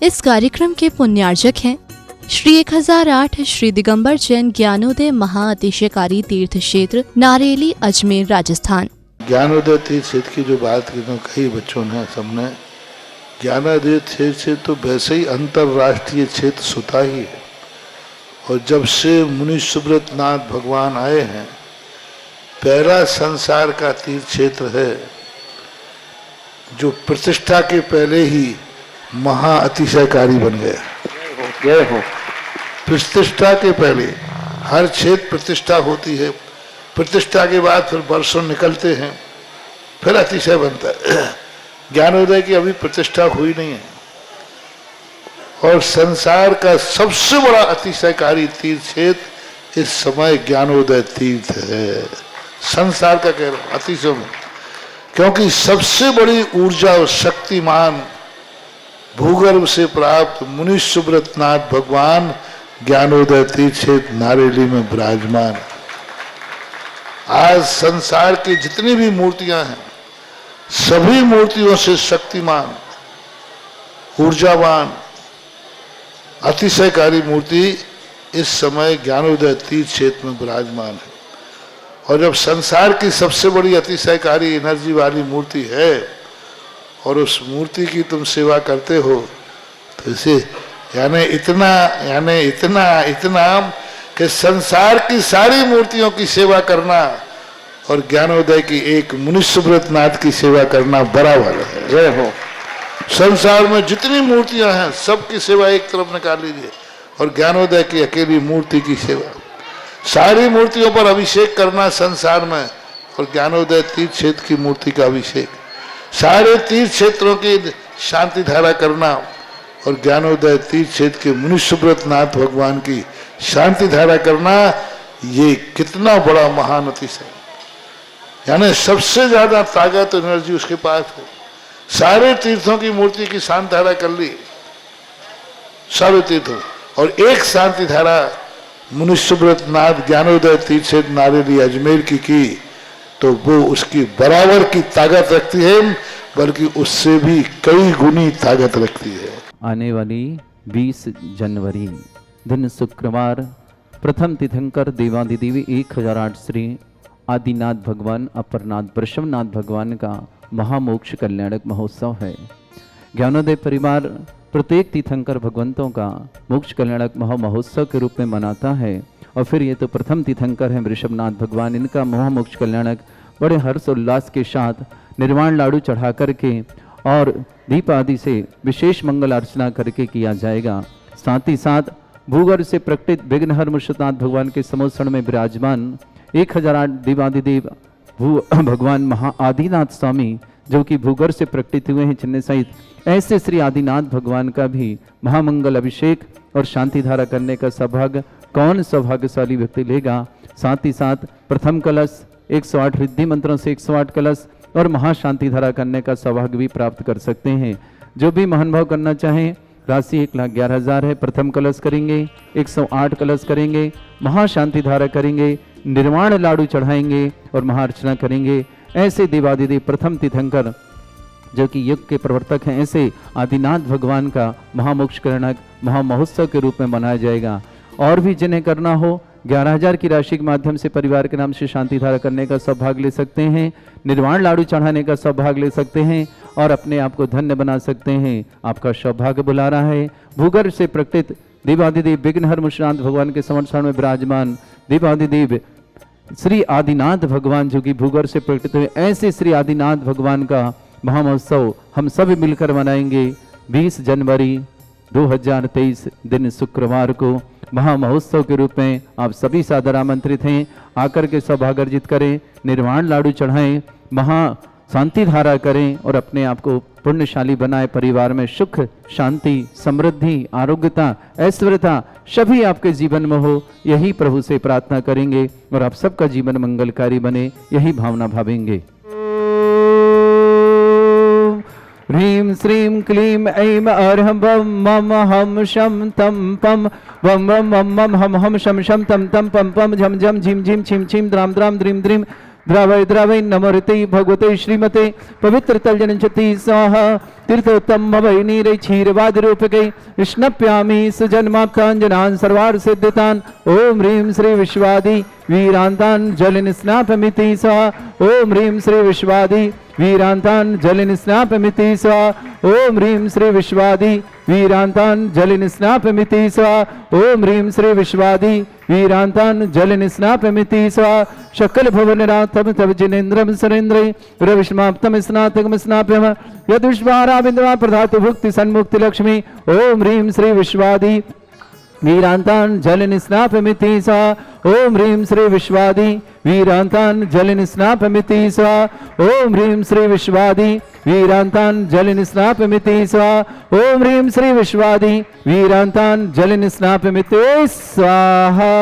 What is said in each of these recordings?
इस कार्यक्रम के पुण्यार्जक हैं श्री 1008 श्री दिगंबर जैन ज्ञानोदय महाअतिशयकारी तीर्थ क्षेत्र नारेली अजमेर राजस्थान। ज्ञानोदय तीर्थ क्षेत्र की जो बात कही बच्चों ने सबने, ज्ञानोदय क्षेत्र तो वैसे ही अंतरराष्ट्रीय क्षेत्र सुता ही है। और जब से मुनि सुब्रत नाथ भगवान आए हैं, पहला संसार का तीर्थ क्षेत्र है जो प्रतिष्ठा के पहले ही महा अतिशयकारी बन गया। प्रतिष्ठा के पहले हर क्षेत्र प्रतिष्ठा होती है, प्रतिष्ठा के बाद फिर वर्षों निकलते हैं, फिर अतिशय बनता है। ज्ञानोदय की अभी प्रतिष्ठा हुई नहीं है। और संसार का सबसे बड़ा अतिशयकारी तीर्थ क्षेत्र इस समय ज्ञानोदय तीर्थ है। संसार का कह रहा हूं अतिशय में, क्योंकि सबसे बड़ी ऊर्जा और शक्तिमान भूगर्भ से प्राप्त मुनि सुब्रत नाथ भगवान ज्ञानोदय तीर्थ क्षेत्र नारेली में विराजमान। आज संसार की जितनी भी मूर्तियां हैं, सभी मूर्तियों से शक्तिमान, ऊर्जावान, अतिशयकारी मूर्ति इस समय ज्ञानोदय तीर्थ क्षेत्र में विराजमान है। और जब संसार की सबसे बड़ी अतिशयकारी एनर्जी वाली मूर्ति है और उस मूर्ति की तुम सेवा करते हो, तो इसे यानी इतना कि संसार की सारी मूर्तियों की सेवा करना और ज्ञानोदय की एक मुनि सुब्रत नाथ की सेवा करना बराबर है। जय हो। संसार में जितनी मूर्तियां हैं सबकी सेवा एक तरफ निकाल लीजिए और ज्ञानोदय की अकेली मूर्ति की सेवा। सारी मूर्तियों पर अभिषेक करना संसार में और ज्ञानोदय तीर्थ क्षेत्र की मूर्ति का अभिषेक, सारे तीर्थ क्षेत्रों की शांति धारा करना और ज्ञानोदय तीर्थ क्षेत्र के मुनि सुब्रत नाथ भगवान की शांति धारा करना, ये कितना बड़ा महान अतिशय। यानी सबसे ज्यादा ताकत एनर्जी उसके पास है। सारे तीर्थों की मूर्ति की शांति धारा कर ली, सारे तीर्थों, और एक शांति धारा मुनि सुब्रत नाथ ज्ञानोदय तीर्थ क्षेत्र नारेली अजमेर की तो वो उसकी बराबर की ताकत रखती है, बल्कि उससे भी कई गुनी ताकत रखती है। आने वाली 20 जनवरी दिन शुक्रवार प्रथम तीर्थंकर देवादिदेव 1008 श्री आदिनाथ भगवान अपरनाथ वृषभनाथ भगवान का महामोक्ष कल्याणक महोत्सव है। ज्ञानोदय परिवार प्रत्येक तीर्थंकर भगवंतों का मोक्ष कल्याणक महामहोत्सव के रूप में मनाता है। और फिर ये तो प्रथम तीर्थंकर हैं वृषभनाथ भगवान, इनका महामोक्ष कल्याणक बड़े हर्ष उल्लास के साथ निर्वाण लाडू चढ़ा करके और दीप आदि से विशेष मंगल अर्चना करके किया जाएगा। साथ ही साथ भूगर्भ से प्रकटित विघ्नहर मुर्शदानाथ भगवान के समोसण में विराजमान 1008 देवादिदेव भगवान महा आदिनाथ स्वामी, जो कि भूगर्भ से प्रकटित हुए हैं चिन्ह सहित, ऐसे श्री आदिनाथ भगवान का भी महामंगल अभिषेक और शांति धारा करने का सौभाग्य कौन सौभाग्यशाली व्यक्ति लेगा। साथ ही साथ प्रथम कलश 108 रिद्धि मंत्रों से 108 कलश और महाशांति धारा करने का सौभाग्य भी प्राप्त कर सकते हैं। जो भी महानुभाव करना चाहें, राशि 1,11,000 है। प्रथम कलश करेंगे, 108 कलश करेंगे, महाशांति धारा करेंगे, निर्वाण लाडू चढ़ाएंगे और महाअर्चना करेंगे। ऐसे देवादिदेव प्रथम तीर्थंकर जो कि युग के प्रवर्तक हैं, ऐसे आदिनाथ भगवान का महामोक्ष कल्याणक महामहोत्सव के रूप में मनाया जाएगा। और भी जिन्हें करना हो 11,000 की राशि के माध्यम से परिवार के नाम से शांति धारा करने का सौभाग्य ले सकते हैं, निर्वाण लाडू चढ़ाने का सौभाग्य ले सकते हैं और अपने आप को धन्य बना सकते हैं। आपका सौभाग्य बुला रहा है। भूगर्भ से प्रकटित देवादिदेव विघ्नहर मुर्शदानाथ भगवान के समर्थन में विराजमान देवादिदेव श्री आदिनाथ भगवान, जो कि भूगर्भ से प्रकटित हुए, ऐसे श्री आदिनाथ भगवान का महामहोत्सव हम सब मिलकर मनाएंगे 20 जनवरी 2023 दिन शुक्रवार को महामहोत्सव के रूप में। आप सभी सादर आमंत्रित हैं। आकर के सौभाग्य अर्जित करें, निर्वाण लाडू चढ़ाएं, महा शांति धारा करें और अपने आप को पुण्यशाली बनाए। परिवार में सुख, शांति, समृद्धि, आरोग्यता, ऐश्वर्यता सभी आपके जीवन में हो, यही प्रभु से प्रार्थना करेंगे और आप सबका जीवन मंगलकारी बने, यही भावना भावेंगे। ह्रीं श्रीं क्लीं ऐं अर्हं बम मम हम शम तम पम वम वम मम मम हम हम शम शम तम तम पम पम झम झम झिम झिम छिम छिम द्राम द्राम द्रीम द्रीम द्रवय द्रवय नमोरते भगवते श्रीमते पवित्र तलजनचति स्वाहा तीर्थोत्तम भवै नीरे क्षीरवाद रूपके स्नप्यामि सुजन्माप्तांजनान् सर्वार्थ सिद्धितान् ओम ह्रीं श्री विश्वादि वीरांतान् जलिन स्नापमिति स्वाहा ओम ह्रीं श्री विश्वादि वीरांतान् जलिन स्नापमिति स्वाहा ओम ह्रीं श्री विश्वादि वीरांतान् जलिन स्नापमिति स्वाहा ओम ह्रीं श्री विश्वादि वीरांतान् जलिन स्नापमिति स्वाहा शकल भुवननाथं तव जिनेन्द्रं सुरेन्द्रै रविष्माप्तं स्नातकं स्नाप्यम यदुष्वारा बिंदवा प्रधातु भुक्ति सन्मुक्ति लक्ष्मी ओम ह्रीं श्री विश्वादि वीरांतान् जलिन स्नापमिति स्वाहा ओम ह्रीं श्री विश्वादि वीरांतान् जलिन स्नापमिति स्वाहा ओम ह्रीं श्री विश्वादि वीरांतान् जलिन स्नापमिति स्वाहा ओम ह्रीं श्री विश्वादि वीरांतान् जलिन स्नापमिति स्वाहा।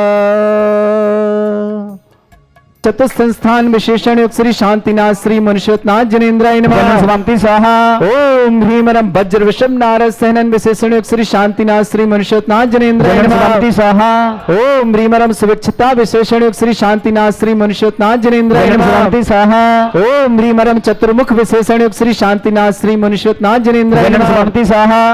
चतुर्थ संस्थान विशेषण युक्त श्री शांतिनाथ श्री मनुष्योत्नाथ जनेन्द्राय नमः समाप्ति स्वाहा ओम ह्रीमरम वज्र विषम नारद सहनन विशेषण युक्त श्री शांतिनाथ श्री मनुष्योत्नाथ जनेन्द्राय नमः समाप्ति स्वाहा ओम ह्रीमरम सुविक्षता विशेषण युक्त श्री शांतिनाथ श्री मनुष्योत्नाथ जनेन्द्राय नमः समाप्ति स्वाहा ओम ह्रीमरम चतुर्मुख विशेषण युक्त श्री शांतिनाथ श्री मनुष्योत्नाथ जनेन्द्राय नमः समाप्ति स्वाहा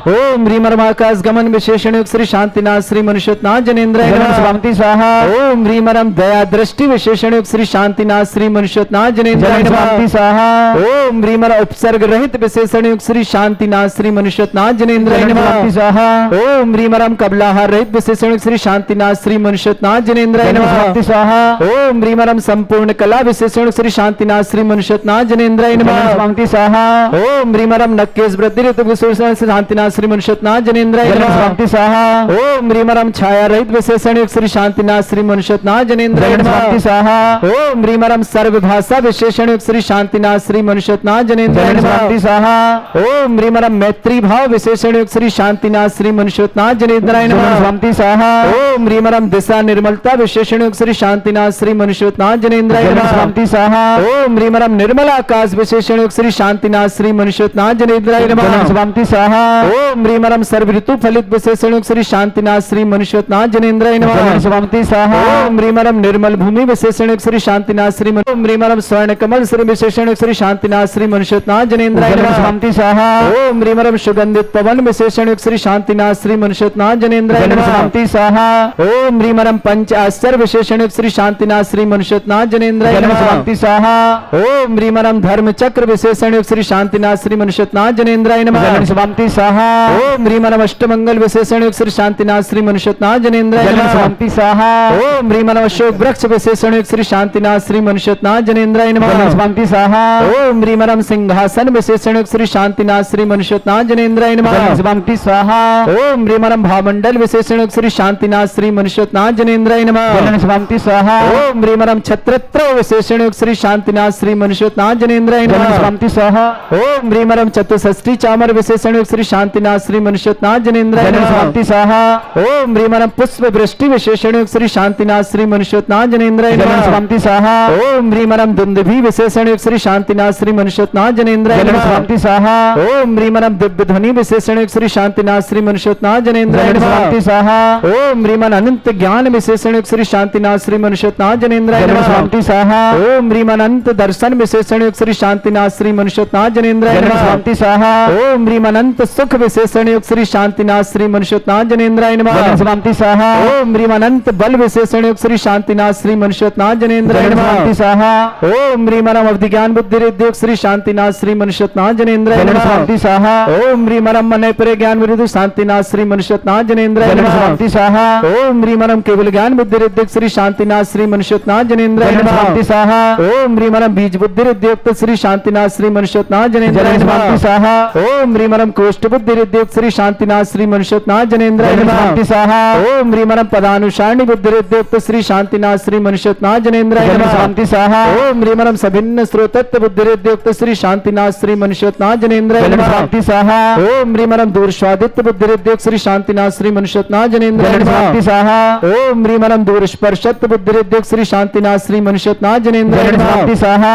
ओम ह्रीमरम आकाश गमन विशेषण युक्त श्री शांतिनाथ श्री मनुष्योत्नाथ जनेन्द्राय नमः समाप्ति स्वाहा ओम ह्रीमरम दया दृष्टि विशेषण युक्त श्री शांतिनाथ श्री मनुष्योत्नाथ जनेन्द्राय नमः समाप्ति स्वाहा ओम ह्रीमरम उपसर्ग रहित विशेषण युक्त श्री शांतिनाथ श्री मनुष्योत्नाथ जनेन्द्राय नमः समाप्ति स्वाहा ओम ह्रीमरम कबलाहार रहित विशेषण युक्त श्री शांतिनाथ श्री मनुष्योत्नाथ जनेन्द्राय नमः समाप्ति स्वाहा ओम ह्रीमरम संपूर्ण कला विशेषण युक्त श्री शांतिनाथ श्री मनुष्योत्नाथ जनेन्द्राय नमः समाप्ति स्वाहा ओम ह्रीमरम नक्केश वृद्धि ऋतु विशेषण श्री शांतिनाथ श्री मनुष्योत्नाथ जनेन्द्राय नमः समाप्ति स्वाहा ओम ह्रीमरम छाया रहित विशेषण युक्त श्री शांतिनाथ श्री मनुष्योत्नाथ जनेन्द्राय नमः समाप्ति स्वाहा ओम ह्रीमरम सर्वभाषा विशेषण युक्त श्री शांतिनाथ श्री मनुष्योत्नाथ जनेन्द्राय नमः समाप्ति स्वाहा ओम ह्रीमरम मैत्री भाव विशेषण युक्त श्री शांतिनाथ श्री मनुष्योत्नाथ जनेन्द्राय नमः समाप्ति स्वाहा ओम ह्रीमरम दिशा निर्मलता विशेषण युक्त श्री शांतिनाथ श्री मनुष्योत्नाथ जनेन्द्राय नमः समाप्ति स्वाहा ओम ह्रीमरम निर्मल आकाश विशेषण युक्त श्री शांतिनाथ श्री मनुष्योत्नाथ जनेन्द्राय नमः समाप्ति स्वाहा ओम ह्रीमरम सर्व ऋतु फलित विशेषण युक्त श्री शांतिनाथ श्री मनुष्योत्नाथ जनेन्द्राय नमः समाप्ति स्वाहा ओम ह्रीमरम निर्मल भूमि विशेषण युक्त श्री शांतिनाथ श्री ओम ह्रीमरम स्वर्ण कमल श्री विशेषण युक्त श्री शांतिनाथ श्री मनुष्योत्नाथ जनेन्द्राय नमः समाप्ति स्वाहा ओम ह्रीमरम सुगंधित पवन विशेषण युक्त श्री शांतिनाथ श्री मनुष्योत्नाथ जनेन्द्राय नमः समाप्ति स्वाहा ओम ह्रीमरम पंच आश्चर्य विशेषण युक्त श्री शांतिनाथ श्री मनुष्योत्नाथ जनेन्द्राय नमः समाप्ति स्वाहा ओम ह्रीमरम धर्म चक्र विशेषण युक्त श्री शांतिनाथ श्री मनुष्योत्नाथ जनेन्द्राय नमः समाप्ति स्वाहा ओम ह्रीमरम अष्टमंगल विशेषण युक्त श्री शांतिनाथ श्री मनुष्योत्नाथ जनेन्द्राय नमः समाप्ति स्वाहा ओम ह्रीमरम अशोक वृक्ष विशेषण युक्त श्री शांतिनाथ श्री मनुष्योत्नाथ जनेन्द्राय नमः समाप्ति स्वाहा ओम ह्रीमरम सिंहासन विशेषण युक्त श्री शांतिनाथ श्री मनुष्योत्नाथ जनेन्द्राय नमः समाप्ति स्वाहा ओम ह्रीमरम भामंडल विशेषण युक्त श्री शांतिनाथ श्री मनुष्योत्नाथ जनेन्द्राय नमः समाप्ति स्वाहा ओम ह्रीमरम छत्रत्र विशेषण युक्त श्री शांतिनाथ श्री मनुष्योत्नाथ जनेन्द्राय नमः समाप्ति स्वाहा ओम ह्रीमरम चतुष्षष्ठी चामर विशेषण युक्त श्री शांतिनाथ श्री मनुष्योत्नाथ जनेन्द्राय नमः समाप्ति स्वाहा ओम ह्रीमरम पुष्प वृष्टि विशेषण युक्त श्री शांतिनाथ श्री मनुष्योत्नाथ जनेन्द्राय नमः समाप्ति स्वाहा ओम ह्रीमरम दुंदुभि विशेषण युक्त श्री शांतिनाथ श्री मनुष्योत्नाथ जनेन्द्राय नमः समाप्ति स्वाहा ओम ह्रीमरम दिव्य ध्वनि विशेषण युक्त श्री शांतिनाथ श्री मनुष्योत्नाथ जनेन्द्राय नमः समाप्ति स्वाहा ओम ह्रीमन अनंत ज्ञान विशेषण युक्त श्री शांतिनाथ श्री मनुष्योत्नाथ जनेन्द्राय नमः समाप्ति स्वाहा ओम ह्रीमन अनंत दर्शन विशेषण युक्त श्री शांतिनाथ श्री मनुष्योत्नाथ जनेन्द्राय नमः समाप्ति स्वाहा ओम ह्रीमन अनंत सुख विशेषण युक्त श्री शांतिनाथ श्री मनुष्योत्नाथ जनेन्द्राय नमः समाप्ति स्वाहा ओम ह्रीमन अनंत बल विशेषण युक्त श्री शांतिनाथ श्री मनुष्योत्नाथ जनेन्द्राय नमः समाप्ति स्वाहा ओम ह्रीमरम अवधि ज्ञान बुद्धि रिद्धि युक्त श्री शांतिनाथ श्री मनुष्योत्नाथ जनेन्द्राय नमः समाप्ति स्वाहा ओम ह्रीमरम मन परे ज्ञान विरुद्ध शांतिनाथ श्री मनुष्योत्नाथ जनेन्द्राय नमः समाप्ति स्वाहा ओम ह्रीमरम केवल ज्ञान बुद्धि रिद्धि श्री शांतिनाथ श्री मनुष्योत्नाथ जनेन्द्राय नमः समाप्ति स्वाहा ओम ह्रीमरम बीज बुद्धि रिद्धि युक्त श्री शांतिनाथ श्री मनुष्योत्नाथ जनेन्द्राय नमः समाप्ति स्वाहा ओम ह्रीमरम कोष्ठ बुद्धि रिद्धि युक्त श्री शांतिनाथ श्री मनुष्योत्नाथ जनेन्द्राय नमः समाप्ति स्वाहा ओम ह्रीमरम पदानुसारणी बुद्धि रिद्धि युक्त श्री शांतिनाथ श्री मनुष्योत्नाथ जनेन्द्राय नमः समाप्ति स्वाहा ओम ह्रीमरम सभिन्न स्रोतत्व बुद्धि रिद्धि युक्त श्री शांतिनाथ श्री मनुष्योत्नाथ जनेन्द्राय नमः समाप्ति स्वाहा ओम ह्रीमरम दूरस्वादित्य बुद्धि रिद्धि युक्त श्री शांतिनाथ श्री मनुष्योत्नाथ जनेन्द्राय नमः समाप्ति स्वाहा ओम ह्रीमरम दूरस्पर्शत्व बुद्धि रिद्धि युक्त श्री शांतिनाथ श्री मनुष्योत्नाथ जनेन्द्राय नमः समाप्ति स्वाहा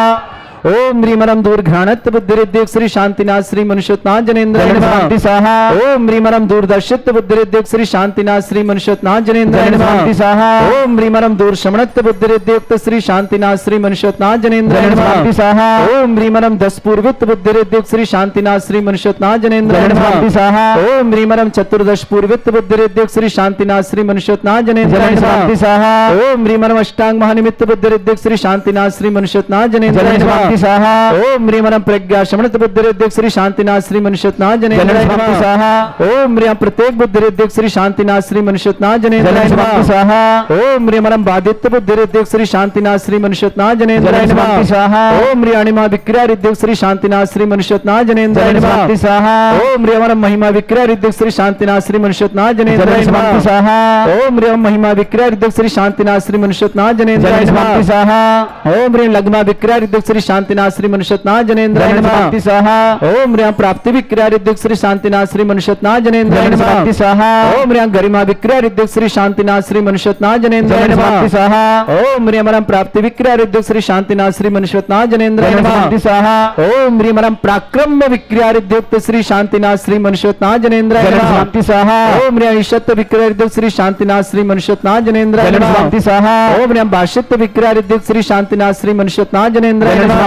ओम ह्रीमरम दूरघ्राणत्व बुद्धिरिद्योग श्री शांतिनाथ श्री मनुष्योत्नाथ जनेन्द्राय नमः ओम ह्रीमरम दूरदर्शित्व बुद्धिरिद्योग श्री शांतिनाथ श्री मनुष्योत्नाथ जनेन्द्राय नमः ओम ह्रीमरम दूरशमनत्व बुद्धिरिद्योग श्री शांतिनाथ श्री मनुष्योत्नाथ जनेन्द्राय नमः ओम ह्रीमरम दशपूर्वित्व बुद्धिरिद्योग श्री शांतिनाथ श्री मनुष्योत्नाथ जनेन्द्राय नमः ओम ह्रीमरम चतुर्दश पूर्वित्व बुद्धिरिद्योग श्री शांतिनाथ श्री मनुष्योत्नाथ जनेन्द्राय नमः ओम ह्रीमरम अष्टांग महानिमित्त बुद्धिरिद्योग श्री शांतिनाथ श्री मनुष्योत्नाथ जनेन्द्राय नमः ओम ह्रीमरम प्रज्ञा शमनत बुद्धिरिद्योग श्री शांतिनाथ श्री मनुष्योत्नाथ जनेन्द्राय नमः ओम ह्रीम प्रत्येक बुद्धिरिद्योग श्री शांतिनाथ श्री मनुष्योत्नाथ जनेन्द्राय नमः ओम ह्रीमरम बाधित्य बुद्धिरिद्योग श्री शांतिनाथ श्री मनुष्योत्नाथ जनेन्द्राय नमः ओम ह्रीणिमा विक्रिया रिद्योग श्री शांतिनाथ श्री मनुष्योत्नाथ जनेन्द्राय नमः ओम ह्रीमरम महिमा विक्रिया रिद्योग श्री शांतिनाथ श्री मनुष्योत्नाथ जनेन्द्राय नमः ओम ह्रीम महिमा विक्रिया रिद्योग श्री शांतिनाथ श्री मनुष्योत्नाथ जनेन्द्राय नमः ओम ह्रीम लग्मा विक्रिया रिद्योग श्री शांतिनाथ श्री मनुष्योत्नाथ जनेन्द्राय नमः ओम ह्रीम प्राप्ति विक्रिया रिद्योग श्री शांतिनाथ श्री मनुष्योत्नाथ जनेन्द्राय नमः ओम ह्रीम गरिमा विक्रिया रिद्योग श्री शांतिनाथ श्री मनुष्योत्नाथ जनेन्द्राय नमः ओम ह्रीमरम प्राप्ति विक्रिया रिद्योग श्री शांतिनाथ श्री मनुष्योत्नाथ जनेन्द्राय नमः ओम ह्रीमरम पराक्रम विक्रिया रिद्योग श्री शांतिनाथ श्री मनुष्योत्नाथ जनेन्द्राय नमः ओम ह्रीम ईशत्व विक्रिया रिद्योग श्री शांतिनाथ श्री मनुष्योत्नाथ जनेन्द्राय नमः ओम ह्रीम भाष्यत्व विक्रिया रिद्योग श्री शांतिनाथ श्री मनुष्योत्नाथ जनेन्द्राय नमः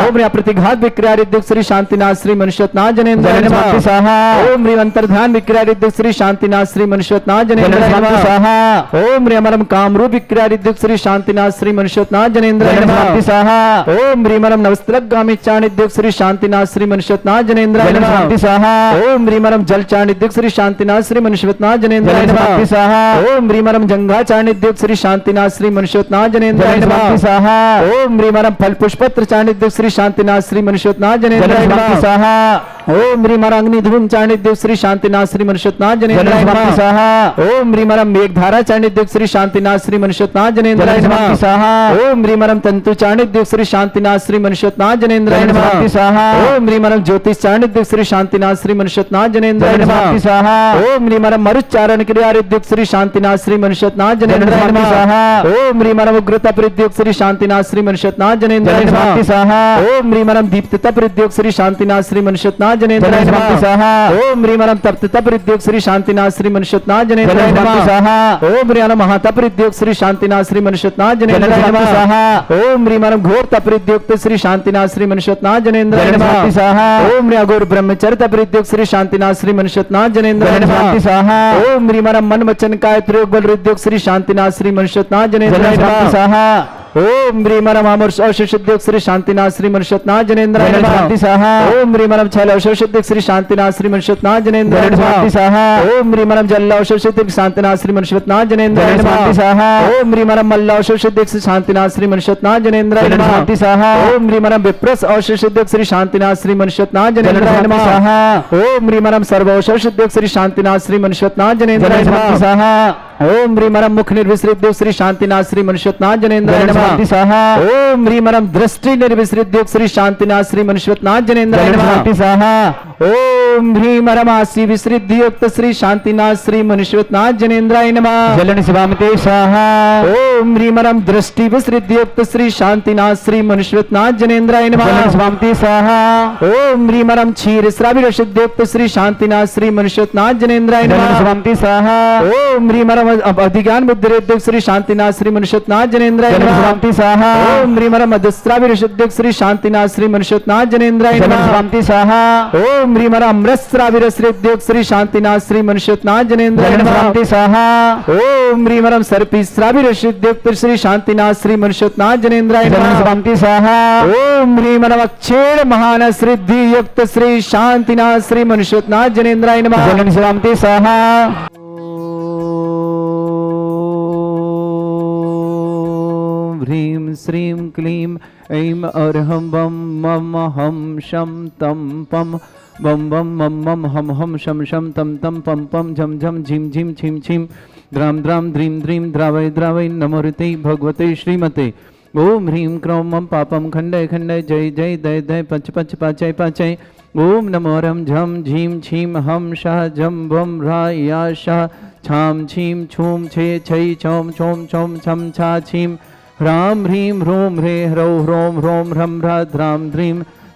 ओम ह्रीम प्रतिघात विक्रिया रिद्योग श्री शांतिनाथ श्री मनुष्योत्नाथ जनेन्द्राय नमः ओम ह्रीम अंतर्ध्यान विक्रिया रिद्योग श्री शांतिनाथ श्री मनुष्योत्नाथ जनेन्द्राय नमः ओम ह्रीमरम कामरूप विक्रिया रिद्योग श्री शांतिनाथ श्री मनुष्योत्नाथ जनेन्द्राय नमः ओम ह्रीमरम नवस्त्रगामी चाणिद्योग श्री शांतिनाथ श्री मनुष्योत्नाथ जनेन्द्राय नमः ओम ह्रीमरम जल चाणिद्योग श्री शांतिनाथ श्री मनुष्योत्नाथ जनेन्द्राय नमः ओम ह्रीमरम जंगा चाणिद्योग श्री शांतिनाथ श्री मनुष्योत्नाथ जनेन्द्राय नमः ओम ह्रीमरम फल पुष्पत्र चाणिद्योग श्री शांतिनाथ श्री मनुष्योत्नाथ जनेन्द्राय नमः ओम ह्रीमरम अग्निधूम चाणिद्योग श्री शांतिनाथ श्री मनुष्योत्नाथ जनेन्द्राय नमः ओम ह्रीमरम मेघधारा चाणिद्योग श्री शांतिनाथ श्री मनुष्योत्नाथ जनेन्द्राय नमः ओम ह्रीमरम तंतु चाणिद्योग श्री शांतिनाथ श्री मनुष्योत्नाथ जनेन्द्राय नमः ओम ह्रीमरम ज्योतिष चाणिद्योग श्री शांतिनाथ श्री मनुष्योत्नाथ जनेन्द्राय नमः ओम ह्रीमरम मरुच्चारण क्रिया रिद्योग श्री शांतिनाथ श्री मनुष्योत्नाथ जनेन्द्राय नमः ओम ह्रीमरम उग्रता प्रद्योग श्री शांतिनाथ श्री मनुष्योत्नाथ जनेन्द्राय नमः ओम ह्रीमरम दीप्तता प्रद्योग श्री शांतिनाथ श्री मनुष्योत्नाथ जनेन्द्राय नमः ओम ह्रीमरम तप्तता प्रद्योग श्री शांतिनाथ श्री मनुष्योत्नाथ जनेन्द्राय नमः ओम ह्रीमरम महाता प्रद्योग श्री शांतिनाथ श्री मनुष्योत्नाथ जनेन्द्राय नमः ओम ह्रीमरम घोर तप्रद्योग श्री शांतिनाथ श्री मनुष्योत्नाथ जनेन्द्राय नमः ओम ह्रीघोर ब्रह्मचर्य प्रद्योग श्री शांतिनाथ श्री मनुष्योत्नाथ जनेन्द्राय नमः ओम ह्रीमरम मन वचन काय प्रयोग बल रिद्योग श्री शांतिनाथ श्री मनुष्योत्नाथ जनेन्द्राय नमः ओम ह्रीमरम अमर औषधोद्योग श्री शांतिनाथ श्री मनुष्योत्नाथ जनेन्द्राय नमः ओम ह्रीमरम छल औषधोद्योग श्री शांतिनाथ श्री मनुष्योत्नाथ जनेन्द्राय नमः ओम ह्रीमरम जल औषधोद्योग शांतिनाथ श्री मनुष्योत्नाथ जनेन्द्राय नमः ओम ह्रीमरम मल्ल औषधोद्योग श्री शांतिनाथ श्री मनुष्योत्नाथ जनेन्द्राय नमः ओम ह्रीमरम विप्रस औषधोद्योग श्री शांतिनाथ श्री मनुष्योत्नाथ जनेन्द्राय नमः ओम ह्रीमरम सर्व औषधोद्योग श्री शांतिनाथ श्री मनुष्योत्नाथ जनेन्द्राय नमः ओम ह्रीमरम मुख निर्विसृद्योग श्री शांतिनाथ श्री मनुष्योत्नाथ जनेन्द्राय नमः ओम ह्रीमरम दृष्टि निर्विसृद्योग श्री शांतिनाथ श्री मनुष्योत्नाथ जनेन्द्राय नमः ओम ह्रीमरम आसी विसृद्युक्त श्री शांतिनाथ श्री मनुष्योत्नाथ जनेन्द्राय नमः जलन शिवामते स्वाहा ओम ह्रीमरम दृष्टि विसृद्युक्त श्री शांतिनाथ श्री मनुष्योत्नाथ जनेन्द्राय नमः शिवामते स्वाहा ओम ह्रीमरम क्षीर श्राविरशुद्युक्त श्री शांतिनाथ श्री मनुष्योत्नाथ जनेन्द्राय नमः शिवामते स्वाहा ओम ह्रीमरम अधिज्ञान बुद्धिरेद्योग श्री शांतिनाथ श्री मनुष्योत्नाथ जनेन्द्राय नमः स्वाहा ओम ह्रीमरम अधस्राविरशुद्योग श्री शांतिनाथ श्री मनुष्योत्नाथ जनेन्द्राय नमः स्वाहा ओम ह्रीमरम अमृतस्राविरसृद्योग श्री शांतिनाथ श्री मनुष्योत्नाथ जनेन्द्राय नमः स्वाहा ओम ह्रीमरम सर्पिस्राविरशुद्योग श्री शांतिनाथ श्री मनुष्योत्नाथ जनेन्द्राय नमः स्वाहा ओम ह्रीमरम अक्षेण महान सिद्धि युक्त श्री शांतिनाथ श्री मनुष्योत्नाथ जनेन्द्राय नमः स्वाहा ह्रीं श्रीं क्लीं ऐं अर्हं वं मम हं शं तं पं वं वं मम मम हम हम शम शम तम तम पम पम झम झम झिम झिम छिम छिम द्राम द्राम ध्रीं ध्रीं द्रावय द्रावय नमोऋते भगवते श्रीमते ओम ह्रीं क्रौं मम पापम खंडय खंडय जय जय दय दय पच पच पाचय पाचय ओम नमो रम झम झीम छीम हम शाह झम वम रा या शाह छाम छीम छूम छे छै छौम छौम छौम छम छा छीम ह्रां ह्रीं ह्रूं ह्रे ह्रौं ह्रौं ह्रौं ह्रं ह्रा ध्रां ध्रीं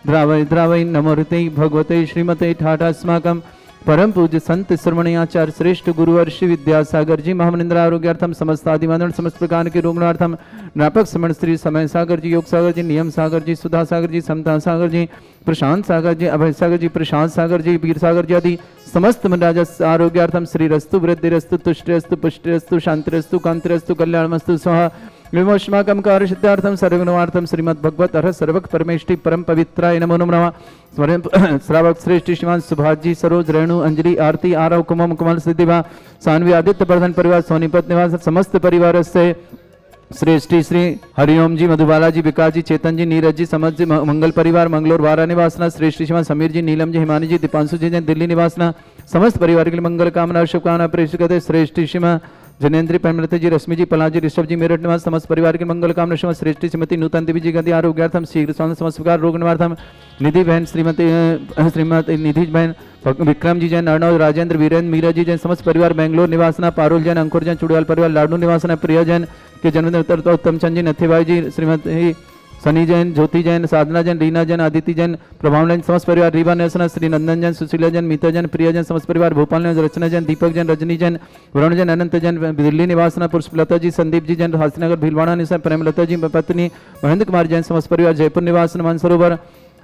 द्रावय द्रावय नमोते भगवते श्रीमते ठाठास्माकं परम पूज्य संत श्रवणीय आचार्य श्रेष्ठ गुरुवर श्री विद्यासागर जी महामनिंद्र आरोग्यार्थम समस्त आदिमानव समस्त प्रकार के रोगनार्थम व्यापक समण श्री समय सागर जी, योग सागर जी, नियम सागर जी, सुधा सागर जी, समता सागर जी, प्रशांत सागर जी, अभय सागर जी, प्रशांत सागर जी, वीर सागर जी आदि समस्त मनराज आरोग्यार्थम श्री रस्तु वृद्धिरस्तु तुष्टिरस्तु पुष्टिरस्तु शांतिरस्तु कांतिरस्तु कल्याणमस्तु स्वाहा विमोष्माकं कार्यसिद्धार्थम सर्वगुणार्थम श्रीमद् भगवत अर्ह सर्वक परमेष्टि परम पवित्राय नमो नमः। श्रावक श्रेष्ठ श्रीमान सुभाष जी, सरोज, रेणु, अंजलि, आरती, आरव, कुमम, कमल, सिद्धिवा, सान्वी, आदित्य प्रधान परिवार, सोनीपत निवास समस्त परिवार से श्रेष्ठी श्री हरिओम जी, मधुबाला जी, विकास जी, चेतन जी, नीरज जी, समझ जी, मंगल परिवार, मंगलोर वारा निवासना, श्रेष्ठी श्रीमान समीर जी, नीलम जी, हिमानी जी, दीपांशु जी, दिल्ली निवासना समस्त परिवार के लिए मंगल कामना शुभकामना प्रेषित करते श्रेष्ठी श्रीमान जनेन्द्री पेमलते जी, रश्मि जी, पला जी, ऋषभ जी, मेरठ निवास समस्त परिवार के मंगल कामना शुभ श्रेष्ठी श्रीमती नूतन देवी जी गति आरोग्यार्थम शीघ्र स्वास्थ्य समस्त प्रकार रोग निवार्थम निधि बहन श्रीमती निधि बहन विक्रम जी जैन, अर्णव, राजेंद्र, वीरेंद्र, मीरा जी जैन समस्त परिवार बेंगलोर निवासना, पारुल जैन, अंकुर जैन, चुड़ैल परिवार लाडू निवासना, प्रिया जैन के जन्मदिन उत्तम चंद जी, नथीभाई जी, श्रीमती सनी जैन, ज्योति जैन, साधना जैन, रीना जैन, आदित्य जैन, प्रभाव जैन समस्त परिवार, रीवा निवासना, श्री नंदन जैन, सुशीला जैन, मीता जैन, प्रिया जैन समस्त परिवार, भोपाल निवास, रचना जैन, दीपक जैन, रजनी जैन, वरुण जैन, अनंत जैन, दिल्ली निवासना, पुष्पलता जी, संदीप जी जैन, हासीनगर भीलवाड़ा निवास, प्रेमलता जी पत्नी, महेंद्र कुमार जैन समस्त परिवार, जयपुर निवासन, मानसरोवर,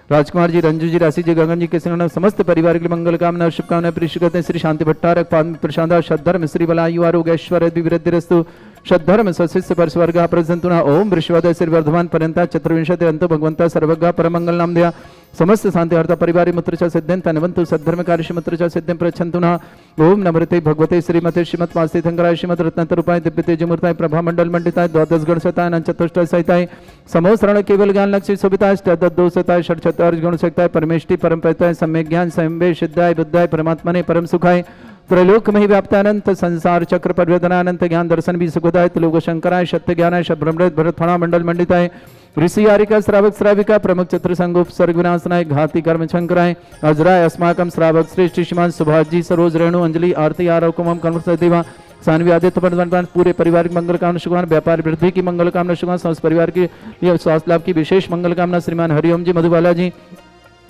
राजकुमार जी, रंजू जी, राशि जी, गगन जी के संग समस्त परिवार के लिए मंगल कामना शुभकामनाएं प्रेषित करते हैं। श्री शांति भट्टारक प्रशांत श्रद्धर्म श्री बलायु आरोग्य ऐश्वर्य विवृद्धिरस्तु श्रद्धर्म सशिष्य परस्वर्ग प्रसंतुना ओम वृषवादय श्री वर्धमान पर्यंता चतुर्विंशति अंत भगवंता सर्वज्ञ परमंगल नाम दया समस्त शांति हर्ता परिवार मुत्र सिद्धं तनवंतु सद्धर्म कार्य मुत्र सिद्धं प्रच्छन्तुना ओम नमृते भगवते श्रीमते श्रीमत् वास्ते थंगराय श्रीमद रत्नतरूपाय दिव्य तेजमूर्ताय प्रभा मंडल मंडिताय द्वादश गण सताय अनंत चतुष्टय सहिताय समोसरण केवल ज्ञान लक्ष्य सुविताय अष्टदोषताय षट् गुण शक्ताय परमेष्टि परम पवित्राय सम्यक ज्ञान संवे सिद्धाय बुद्धाय परमात्मने परम सुखाय त्रैलोक में व्याप्तानंत संसार चक्र परिवर्तनानंत ज्ञान दर्शन भी सुखदाय त्रिलोक शंकराय सत्य ज्ञानाय ब्रह्मृत भरत फणा मंडल मंडिताय ऋषि आरिका श्रावक श्राविका प्रमुख चतुर संगोप सर्ग विनाशनाय घाती कर्म शंकराय अजराय अस्माकम श्रावक श्रेष्ठ श्रीमान सुभाष जी, सरोज, रेणु, अंजलि, आरती, आरव, कुमम, कर्म सदेवा, सानवी, आदित्य प्रधान पूरे परिवार की मंगल कामना शुभकामना, व्यापार वृद्धि की मंगल कामना शुभकामना, समस्त परिवार के लिए स्वास्थ्य लाभ की विशेष मंगल कामना, श्रीमान हरिओम जी, मधुबाला जी,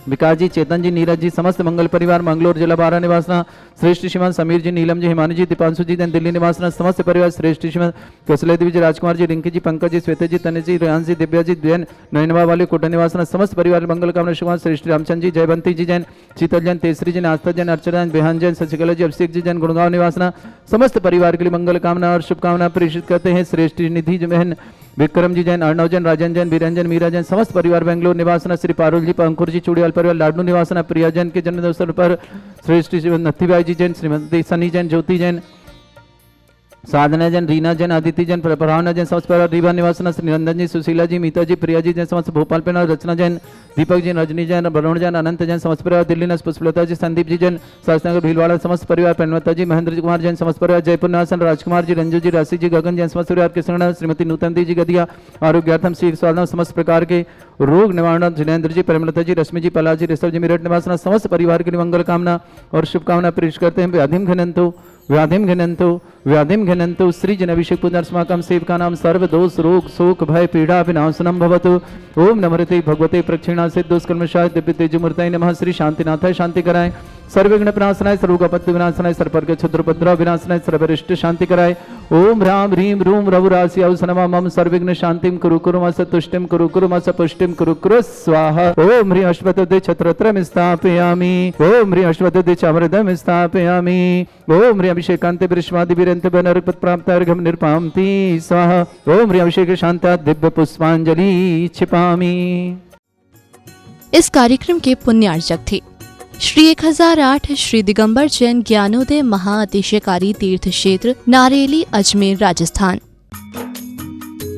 विकास जी, चेतन जी, नीरज जी, समस्त मंगल परिवार, मंगलोर जिला बारा निवासना, श्रेष्ठ श्रीमान समीर जी, नीलम जी, हिमानी जी, दीपांशु जी दिल्ली निवासना समस्त परिवार, श्रेष्ठ श्रीमान कौशल्या देवी जी, राजकुमार जी, रिंकी जी, पंकज जी, श्वेता जी, तनिज जी, रेहान जी, दिव्या जी, जैन, नयनवा वाले कोटा निवासना समस्त परिवार मंगल कामना शुभकामना, श्रेष्ठ रामचंद्र जी, जयवंती जी जैन, शीतल जैन, तेसरी जैन, आस्था जैन, अर्चना जैन, बेहान जैन, शशिकला जी, अभिषेक जी जैन, गुड़गांव निवासना समस्त परिवार के लिए मंगल कामना और शुभकामना प्रेषित करते हैं। श्रेष्ठ निधि बहन विक्रम जी जैन, अर्णव जैन, राजन जैन, वीरंजन, मीरा जैन समस्त परिवार बेंगलोर निवासना, श्री पारुल जी, अंकुर जी, चूड़ियाल परिवार लाडू निवासना, प्रिया जैन के जन्मदिन अवसर पर श्रेष्ठ नथीबाई जी जैन, श्रीमती सनी जैन, ज्योति जैन, साधना जैन, रीना जैन, आदित्य जैन, प्रभावना जैन समस्त परिवार, रीवा निवासना, श्री नंदन जी, सुशीला जी, मीता जी, प्रिया जी जैन समस्त भोपाल पे रचना जैन, दीपक जी, रजनी जैन, वरुण जैन, अनंत जैन समस्त परिवार, दिल्ली नस पुष्पलता जी, संदीप जी जैन, शास्त्रनगर भीलवाड़ा समस्त परिवार, प्रेमलता जी, महेंद्र कुमार जैन समस्त परिवार, जयपुर निवासन, राजकुमार जी, रंजू जी, राशि जी, गगन जैन समस्त परिवार के संग श्रीमती नूतन देवी जी गदिया आरोग्यार्थम शीघ्र स्वास्थ्य समस्त प्रकार के रोग निवारण, जिनेन्द्र जी, प्रेमलता जी, रश्मि जी, पला जी, ऋषभ जी, मेरठ निवासना समस्त परिवार के लिए मंगल कामना और शुभकामना प्रेषित करते हैं। व्याधिम घनंतु श्री जन अभिषेक पुनर्स्माकम सेवका नाम सर्व दोष रोग शोक भय पीड़ा विनाशनम भवतु ओम नमृते भगवते प्रक्षिणा से दुष्कर्मशाय दिव्य तेजमूर्ताय नमः। श्री शांतिनाथाय शांति कराय, सर्वविघ्न विनाशनाय, सर्वोपत्ति विनाशनाय, सर्पर्ग क्षुद्रपद्रव विनाशनाय, सर्वरिष्ट शांति कराय। ओम ह्रां ह्रीं रूम रघुराशि अवसनमा मम सर्वविघ्न शांतिम कुरु कुरु मस तुष्टिम कुरु कुरु मस पुष्टिम कुरु कुरु स्वाहा। ओम ह्रीं अश्वत्थे छत्रत्रम स्थापयामि, ओम ह्रीं अश्वत्थे चामृतम स्थापयामि, ओम ह्रीं अभिषेकांते विश्वादि विरंत बनरपत प्राप्त अर्घम निर्पामति स्वाहा। ओम ह्रीं अभिषेक शांता दिव्य पुष्पांजलि छिपामि। इस कार्यक्रम के पुण्यार्चक थे श्री 1008 श्री दिगंबर जैन ज्ञानोदय महाअतिशयकारी तीर्थ क्षेत्र नारेली, अजमेर, राजस्थान।